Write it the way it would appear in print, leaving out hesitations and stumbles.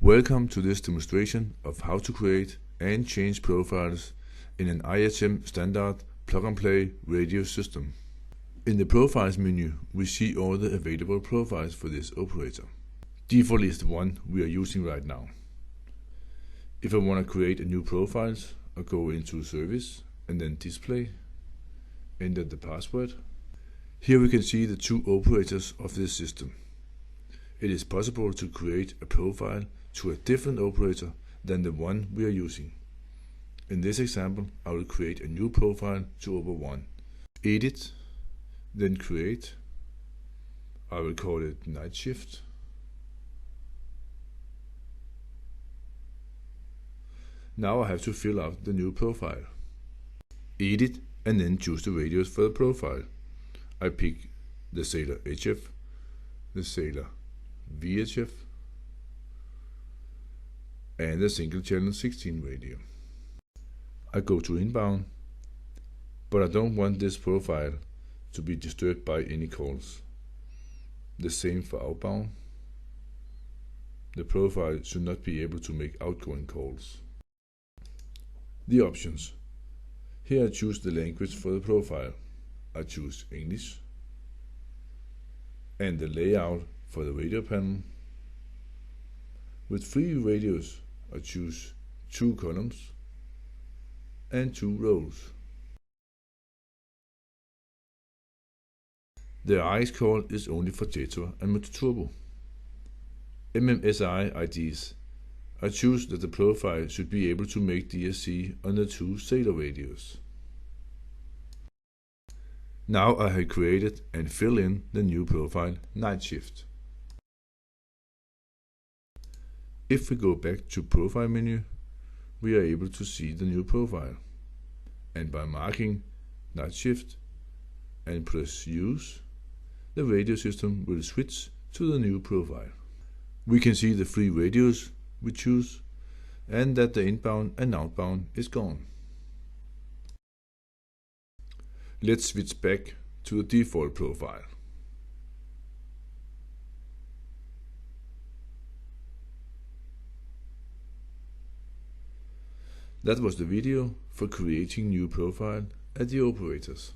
Welcome to this demonstration of how to create and change profiles in an IHM standard plug-and-play radio system. In the Profiles menu, we see all the available profiles for this operator. Default is the one we are using right now. If I want to create a new profile, I go into Service and then Display, enter the password. Here we can see the two operators of this system. It is possible to create a profile to a different operator than the one we are using. In this example, I will create a new profile to Operator 1. Edit, then Create. I will call it Night Shift. Now I have to fill out the new profile. Edit and then choose the radios for the profile. I pick the Sailor HF, the Sailor VHF, and the single channel 16 radio. I go to inbound, but I don't want this profile to be disturbed by any calls. The same for outbound. The profile should not be able to make outgoing calls. The options. Here I choose the language for the profile. I choose English. And the layout for the radio panel. With 3 radios, I choose 2 columns and 2 rows. The RX call is only for Jetro and Multiturbo. MMSI IDs. I choose that the profile should be able to make DSC on the 2 Sailor radios. Now I have created and fill in the new profile Night Shift. If we go back to Profile menu, we are able to see the new profile. And by marking Night Shift and press Use, the radio system will switch to the new profile. We can see the 3 radios we choose and that the inbound and outbound is gone. Let's switch back to the default profile. That was the video for creating new profile at the operators.